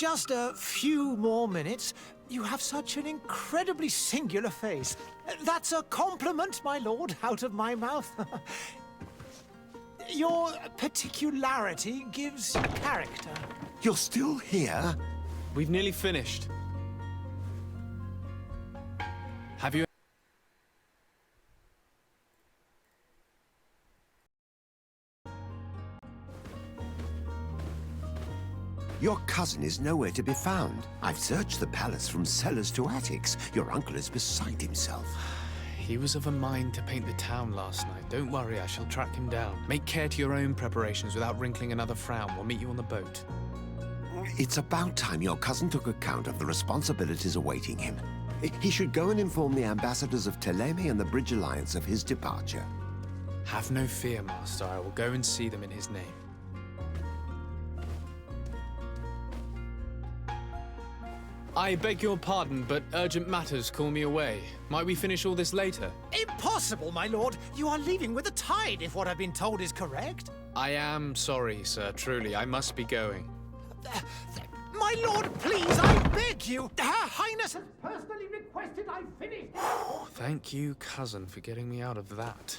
Just a few more minutes. You have such an incredibly singular face. That's a compliment, my lord, out of my mouth. Your particularity gives you character. You're still here? We've nearly finished. Have you... Your cousin is nowhere to be found. I've searched the palace from cellars to attics. Your uncle is beside himself. He was of a mind to paint the town last night. Don't worry, I shall track him down. Make care to your own preparations without wrinkling another frown. We'll meet you on the boat. It's about time your cousin took account of the responsibilities awaiting him. He should go and inform the ambassadors of Teleme and the Bridge Alliance of his departure. Have no fear, Master. I will go and see them in his name. I beg your pardon, but urgent matters call me away. Might we finish all this later? Impossible, my lord. You are leaving with the tide, if what I've been told is correct. I am sorry, sir. Truly, I must be going. My lord, please, I beg you. Her Highness has personally requested I finish. Thank you, cousin, for getting me out of that.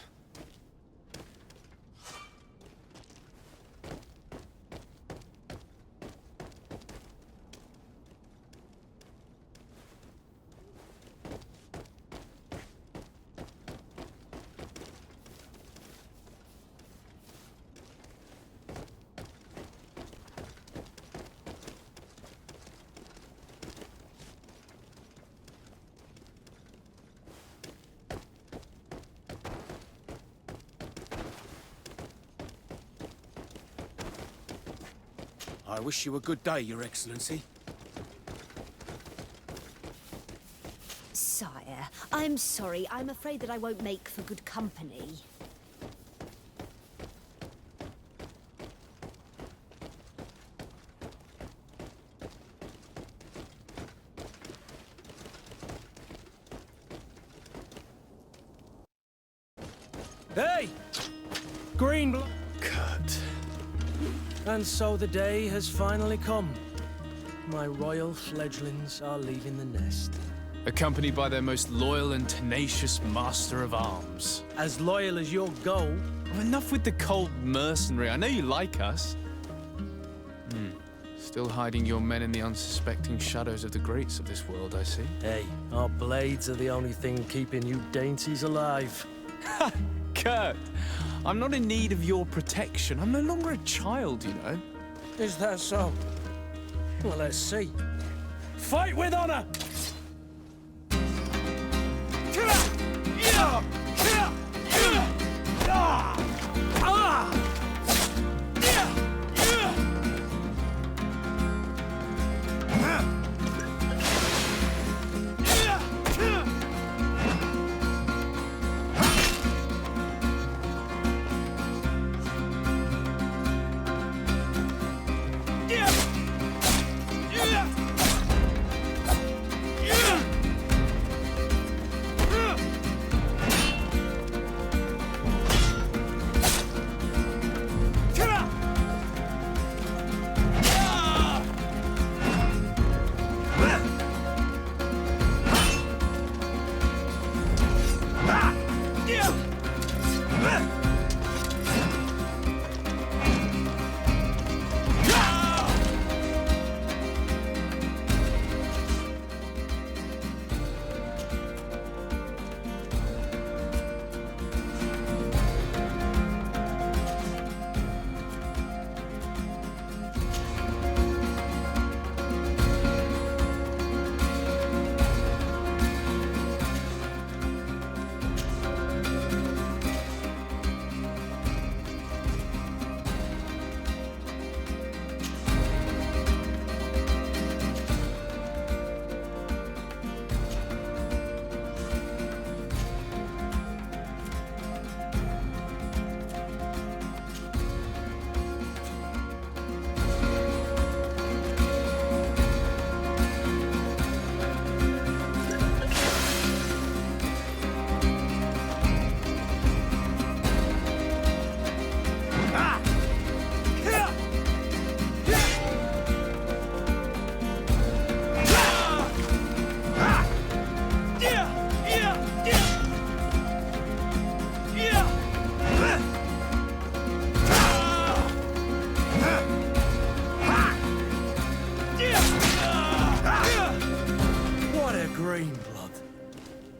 I wish you a good day, Your Excellency. Sire, I'm sorry. I'm afraid that I won't make for good company. Hey! Greenblood! Kurt. And so the day has finally come. My royal fledglings are leaving the nest. Accompanied by their most loyal and tenacious master of arms. As loyal as your goal. Oh, enough with the cold mercenary. I know you like us. Still hiding your men in the unsuspecting shadows of the greats of this world, I see. Hey, our blades are the only thing keeping you dainties alive. Kurt, I'm not in need of your protection. I'm no longer a child, you know. Is that so? Well, let's see. Fight with honor!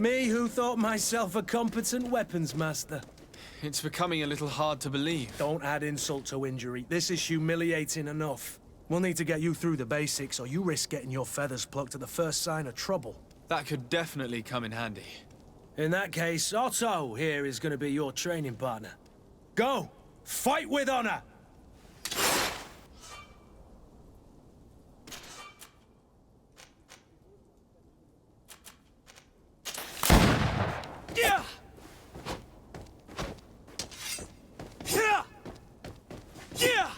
Me who thought myself a competent weapons master. It's becoming a little hard to believe. Don't add insult to injury. This is humiliating enough. We'll need to get you through the basics, or you risk getting your feathers plucked at the first sign of trouble. That could definitely come in handy. In that case, Otto here is going to be your training partner. Go! Fight with honor! Yeah! Yeah! Yeah!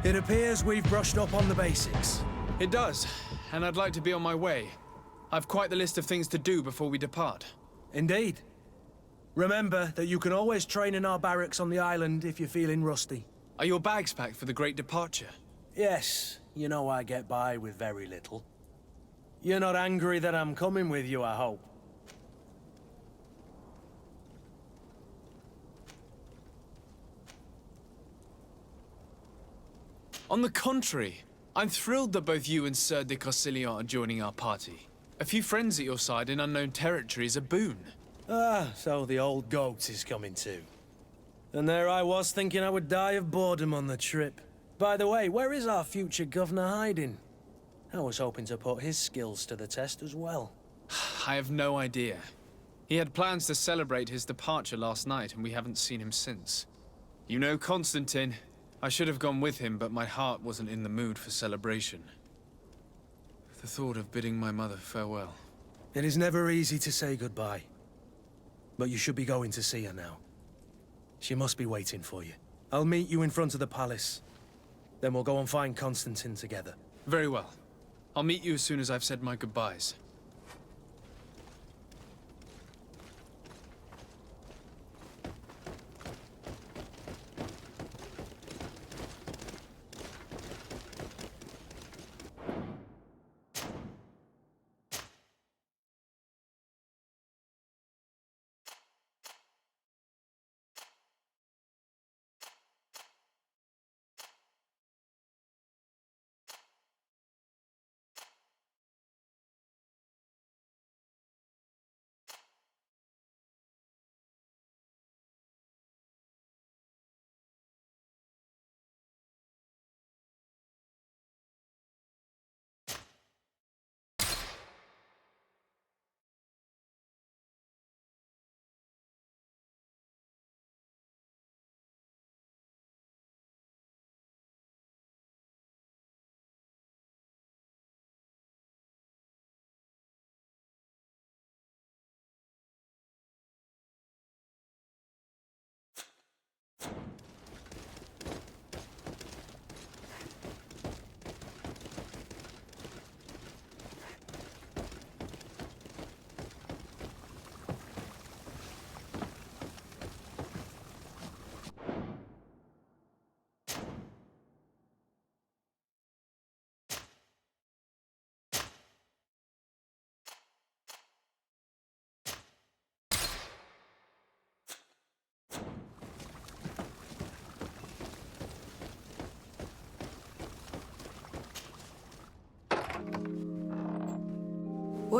It appears we've brushed up on the basics. It does, and I'd like to be on my way. I've quite the list of things to do before we depart. Indeed. Remember that you can always train in our barracks on the island if you're feeling rusty. Are your bags packed for the great departure? Yes, you know I get by with very little. You're not angry that I'm coming with you, I hope. On the contrary, I'm thrilled that both you and Sir de Corsilion are joining our party. A few friends at your side in unknown territory is a boon. Ah, so the old goat is coming too. And there I was thinking I would die of boredom on the trip. By the way, where is our future governor hiding? I was hoping to put his skills to the test as well. I have no idea. He had plans to celebrate his departure last night, and we haven't seen him since. You know Constantine. I should have gone with him, but my heart wasn't in the mood for celebration. The thought of bidding my mother farewell. It is never easy to say goodbye. But you should be going to see her now. She must be waiting for you. I'll meet you in front of the palace. Then we'll go and find Constantine together. Very well. I'll meet you as soon as I've said my goodbyes.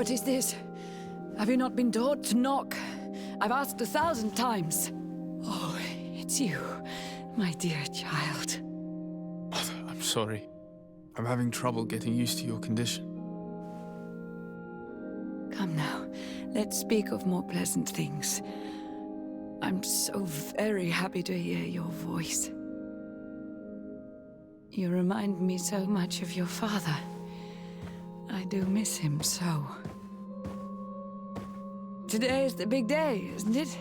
What is this? Have you not been taught to knock? I've asked 1,000 times. Oh, it's you, my dear child. Mother, I'm sorry. I'm having trouble getting used to your condition. Come now, let's speak of more pleasant things. I'm so very happy to hear your voice. You remind me so much of your father. I do miss him so. Today is the big day, isn't it?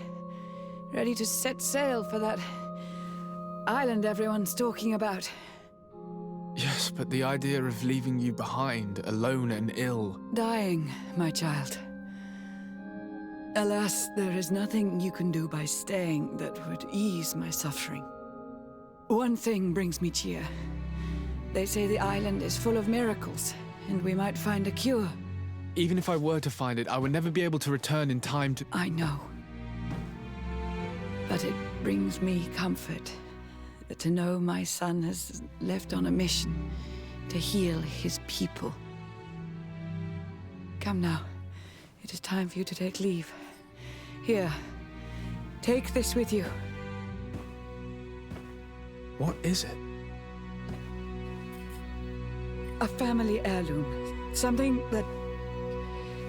Ready to set sail for that island everyone's talking about. Yes, but the idea of leaving you behind, alone and ill... Dying, my child. Alas, there is nothing you can do by staying that would ease my suffering. One thing brings me cheer. They say the island is full of miracles, and we might find a cure. Even if I were to find it, I would never be able to return in time to... I know. But it brings me comfort to know my son has left on a mission to heal his people. Come now. It is time for you to take leave. Here, take this with you. What is it? A family heirloom. Something that...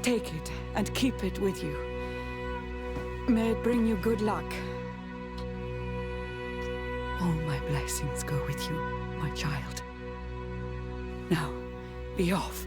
Take it and keep it with you. May it bring you good luck. All my blessings go with you, my child. Now, be off.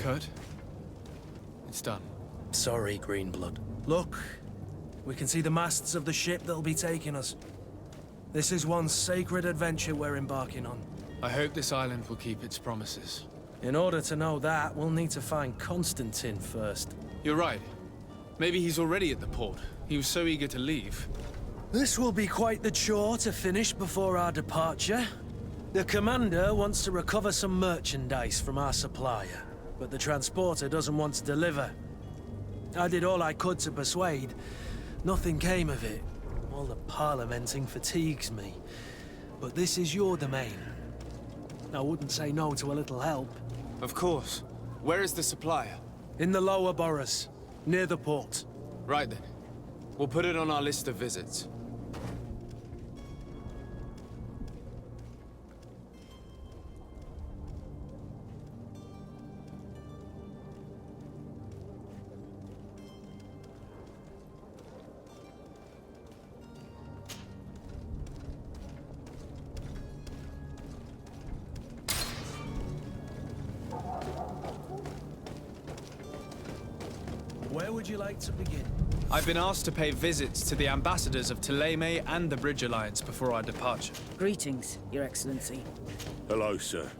Kurt? It's done. Sorry, Greenblood. Look, we can see the masts of the ship that'll be taking us. This is one sacred adventure we're embarking on. I hope this island will keep its promises. In order to know that, we'll need to find Constantine first. You're right. Maybe he's already at the port. He was so eager to leave. This will be quite the chore to finish before our departure. The commander wants to recover some merchandise from our supplier, but the transporter doesn't want to deliver. I did all I could to persuade. Nothing came of it. All the parliamenting fatigues me. But this is your domain. I wouldn't say no to a little help. Of course. Where is the supplier? In the lower boroughs, near the port. Right then. We'll put it on our list of visits. Where would you like to begin? I've been asked to pay visits to the ambassadors of Thélème and the Bridge Alliance before our departure. Greetings, Your Excellency. Hello, sir.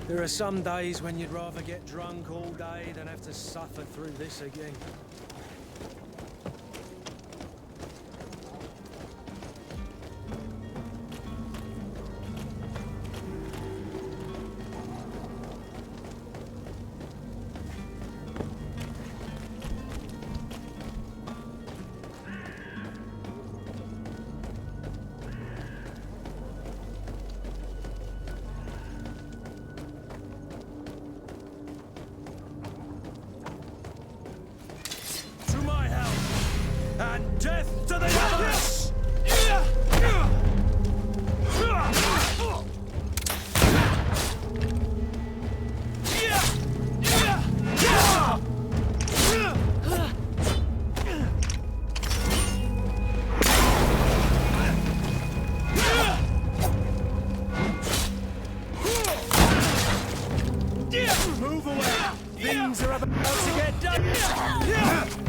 There are some days when you'd rather get drunk all day than have to suffer through this again. Move away! Things are about to get done!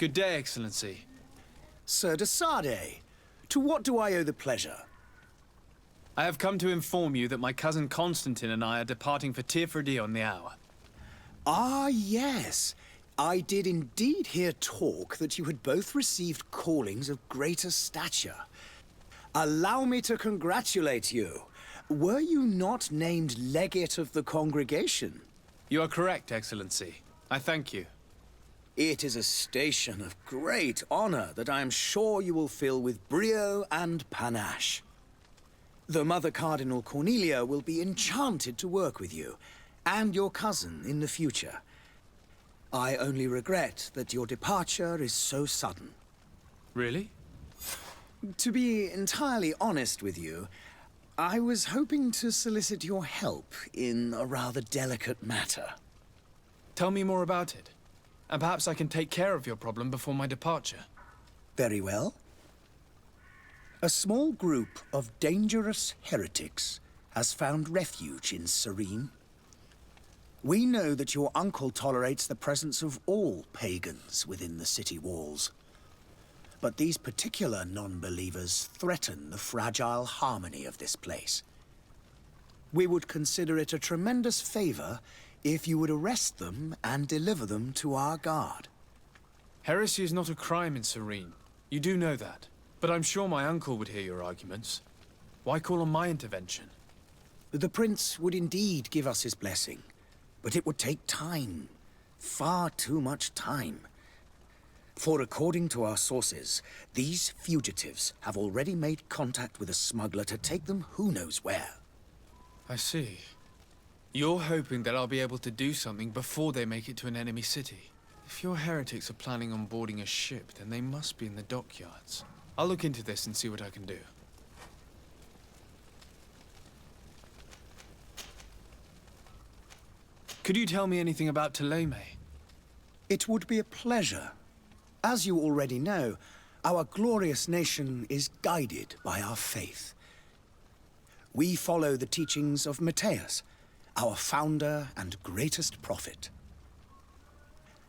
Good day, Excellency. Sir de Sade, to what do I owe the pleasure? I have come to inform you that my cousin Constantine and I are departing for Tirfredi on the hour. Ah, yes. I did indeed hear talk that you had both received callings of greater stature. Allow me to congratulate you. Were you not named legate of the congregation? You are correct, Excellency. I thank you. It is a station of great honor that I am sure you will fill with brio and panache. The Mother Cardinal Cornelia will be enchanted to work with you, and your cousin in the future. I only regret that your departure is so sudden. Really? To be entirely honest with you, I was hoping to solicit your help in a rather delicate matter. Tell me more about it, and perhaps I can take care of your problem before my departure. Very well. A small group of dangerous heretics has found refuge in Serene. We know that your uncle tolerates the presence of all pagans within the city walls. But these particular non-believers threaten the fragile harmony of this place. We would consider it a tremendous favor if you would arrest them and deliver them to our guard. Heresy is not a crime in Serene. You do know that. But I'm sure my uncle would hear your arguments. Why call on my intervention? The prince would indeed give us his blessing, but it would take time. Far too much time. For according to our sources, these fugitives have already made contact with a smuggler to take them who knows where. I see. You're hoping that I'll be able to do something before they make it to an enemy city. If your heretics are planning on boarding a ship, then they must be in the dockyards. I'll look into this and see what I can do. Could you tell me anything about Thélème? It would be a pleasure. As you already know, our glorious nation is guided by our faith. We follow the teachings of Matthias, our founder and greatest prophet,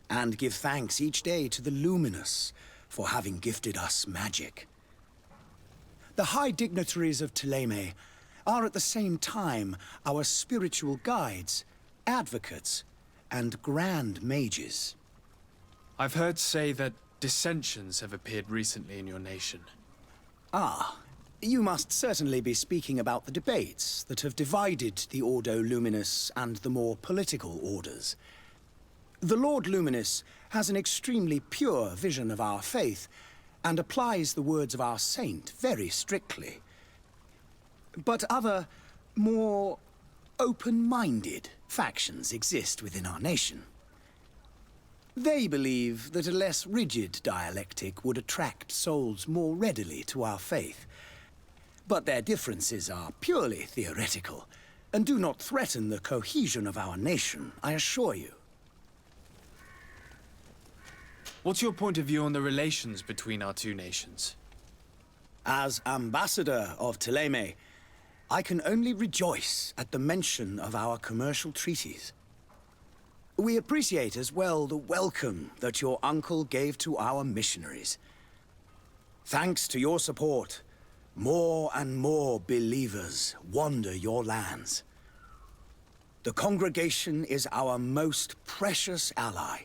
and give thanks each day to the Luminous for having gifted us magic. The high dignitaries of Thélème are at the same time our spiritual guides, advocates, and grand mages. I've heard say that dissensions have appeared recently in your nation. Ah, you must certainly be speaking about the debates that have divided the Ordo Luminous and the more political orders. The Lord Luminous has an extremely pure vision of our faith and applies the words of our saint very strictly. But other, more open-minded factions exist within our nation. They believe that a less rigid dialectic would attract souls more readily to our faith. But their differences are purely theoretical and do not threaten the cohesion of our nation, I assure you. What's your point of view on the relations between our two nations? As ambassador of Thélème, I can only rejoice at the mention of our commercial treaties. We appreciate as well the welcome that your uncle gave to our missionaries. Thanks to your support, more and more believers wander your lands. The congregation is our most precious ally.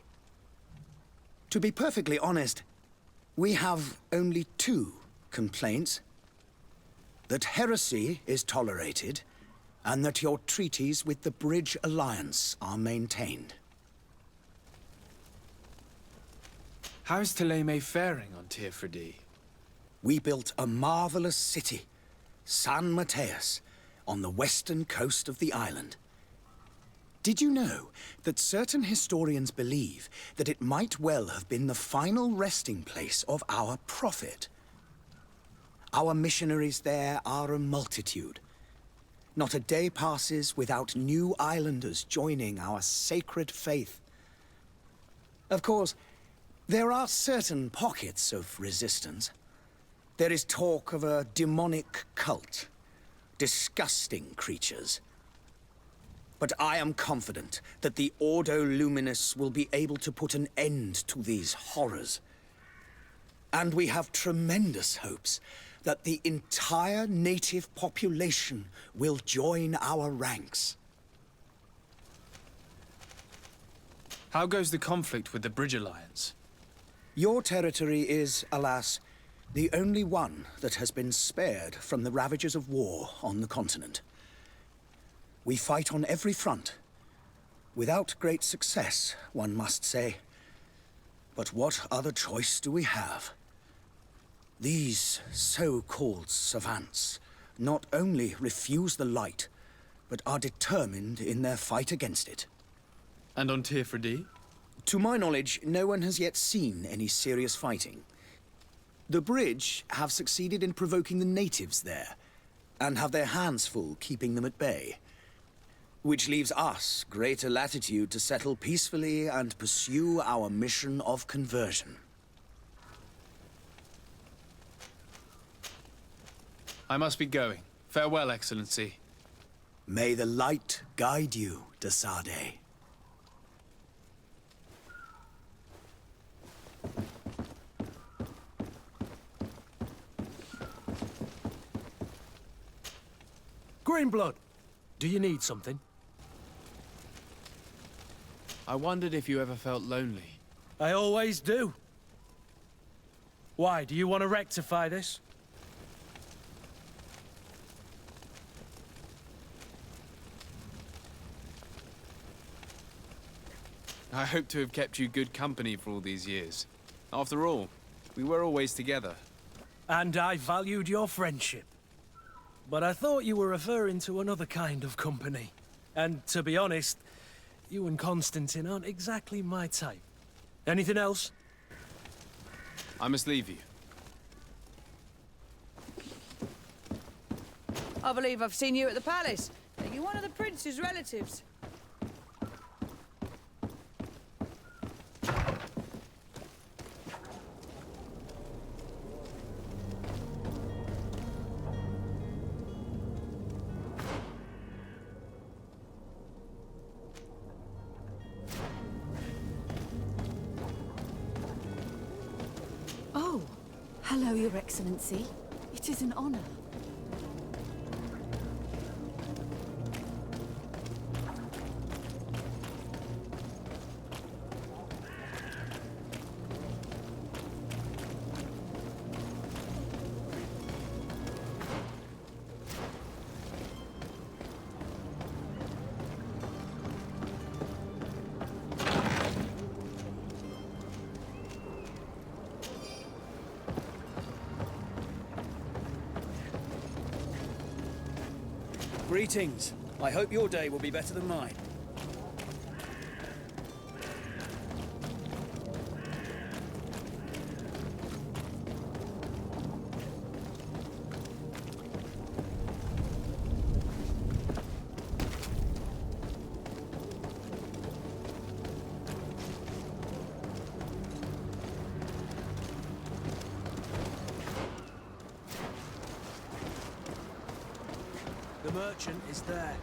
To be perfectly honest, we have only two complaints. That heresy is tolerated, and that your treaties with the Bridge Alliance are maintained. How is Thélème faring on Tirfredi? We built a marvelous city, San Matthias, on the western coast of the island. Did you know that certain historians believe that it might well have been the final resting place of our prophet? Our missionaries there are a multitude. Not a day passes without new islanders joining our sacred faith. Of course, there are certain pockets of resistance. There is talk of a demonic cult, disgusting creatures. But I am confident that the Ordo Luminous will be able to put an end to these horrors And we have tremendous hopes that the entire native population will join our ranks. How goes the conflict with the Bridge Alliance? Your territory is, alas, the only one that has been spared from the ravages of war on the continent. We fight on every front. Without great success, one must say. But what other choice do we have? These so-called savants not only refuse the light, but are determined in their fight against it. And on Tirfredi? To my knowledge, no one has yet seen any serious fighting. The Bridge have succeeded in provoking the natives there, and have their hands full keeping them at bay. Which leaves us greater latitude to settle peacefully and pursue our mission of conversion. I must be going. Farewell, Excellency. May the light guide you, de Sade. Greenblood, do you need something? I wondered if you ever felt lonely. I always do. Why, do you want to rectify this? I hope to have kept you good company for all these years. After all, we were always together. And I valued your friendship. But I thought you were referring to another kind of company. And to be honest, you and Constantine aren't exactly my type. Anything else? I must leave you. I believe I've seen you at the palace. Are you one of the prince's relatives? Oh, hello, Your Excellency. It is an honor. Greetings. I hope your day will be better than mine. The merchant is there.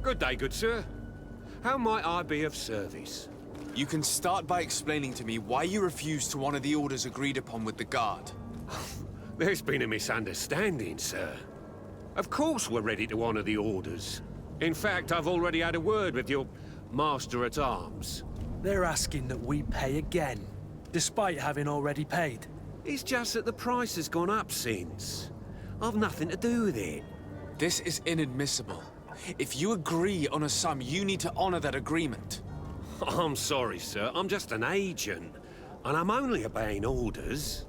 Good day, good sir. How might I be of service? You can start by explaining to me why you refused to honor the orders agreed upon with the guard. There's been a misunderstanding, sir. Of course we're ready to honor the orders. In fact, I've already had a word with your master-at-arms. They're asking that we pay again, despite having already paid. It's just that the price has gone up since. I've nothing to do with it. This is inadmissible. If you agree on a sum, you need to honor that agreement. I'm sorry, sir. I'm just an agent. And I'm only obeying orders.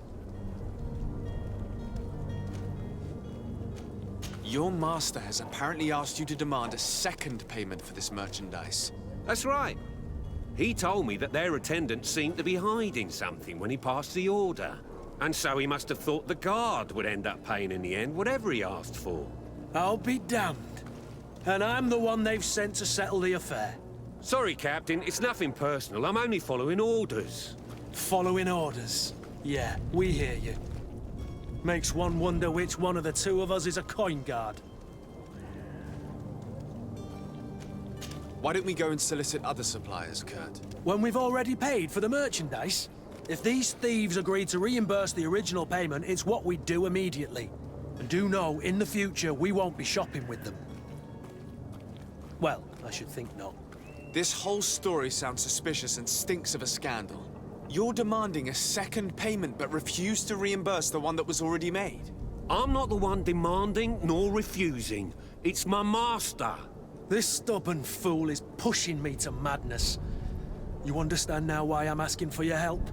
Your master has apparently asked you to demand a second payment for this merchandise. That's right. He told me that their attendant seemed to be hiding something when he passed the order. And so he must have thought the guard would end up paying in the end, whatever he asked for. I'll be damned. And I'm the one they've sent to settle the affair. Sorry, Captain, it's nothing personal. I'm only following orders. Following orders. Yeah, we hear you. Makes one wonder which one of the two of us is a coin guard. Why don't we go and solicit other suppliers, Kurt? When we've already paid for the merchandise? If these thieves agree to reimburse the original payment, it's what we do immediately. And do know, in the future, we won't be shopping with them. Well, I should think not. This whole story sounds suspicious and stinks of a scandal. You're demanding a second payment but refuse to reimburse the one that was already made. I'm not the one demanding nor refusing. It's my master. This stubborn fool is pushing me to madness. You understand now why I'm asking for your help?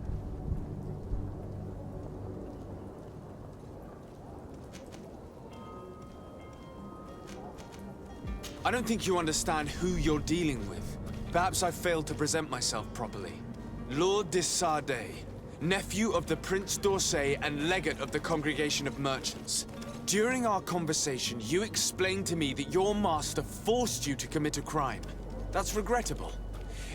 I don't think you understand who you're dealing with. Perhaps I failed to present myself properly. Lord de Sardet, nephew of the Prince d'Orsay and legate of the Congregation of Merchants. During our conversation, you explained to me that your master forced you to commit a crime. That's regrettable,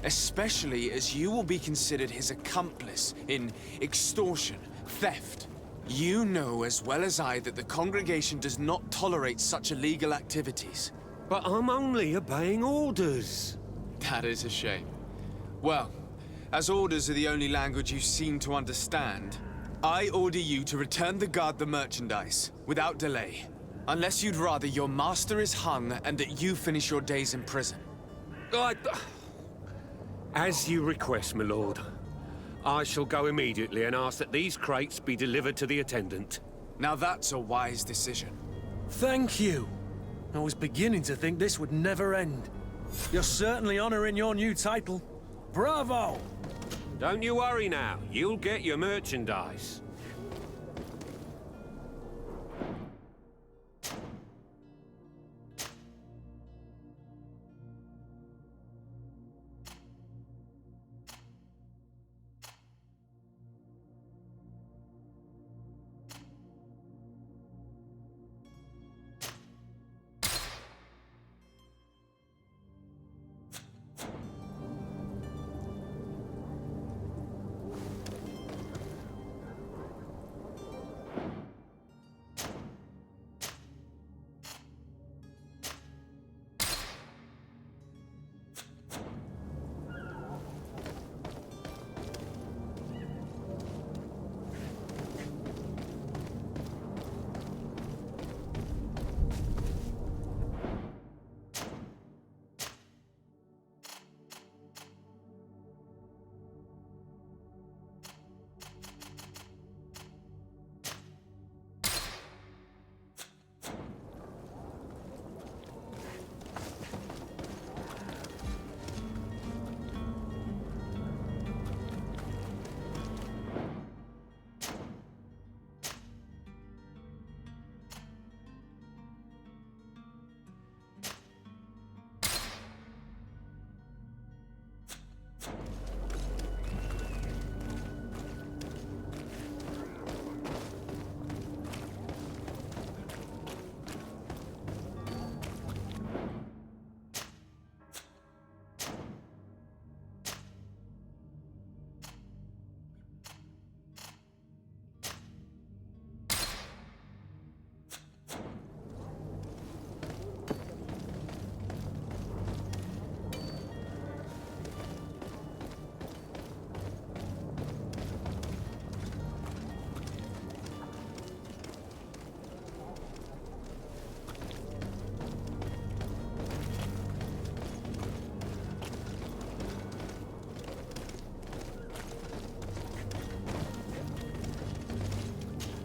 especially as you will be considered his accomplice in extortion, theft. You know as well as I that the Congregation does not tolerate such illegal activities. But I'm only obeying orders. That is a shame. Well, as orders are the only language you seem to understand, I order you to return the guard the merchandise, without delay. Unless you'd rather your master is hung and that you finish your days in prison. As you request, my lord. I shall go immediately and ask that these crates be delivered to the attendant. Now that's a wise decision. Thank you. I was beginning to think this would never end. You're certainly honoring your new title. Bravo! Don't you worry now. You'll get your merchandise.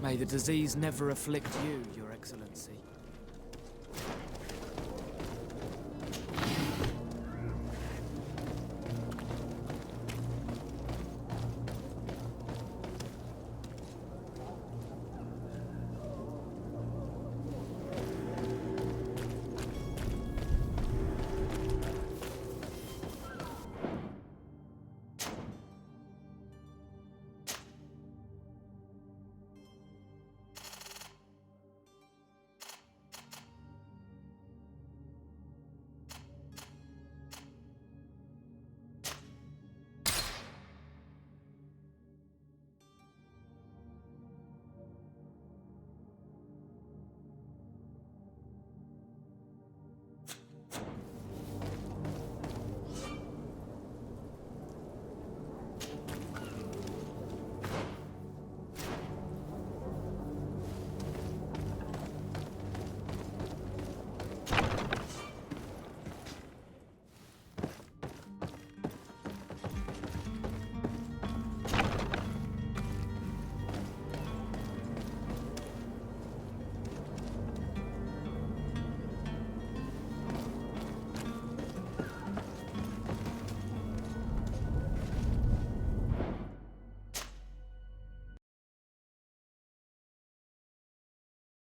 May the disease never afflict you, Your Excellency.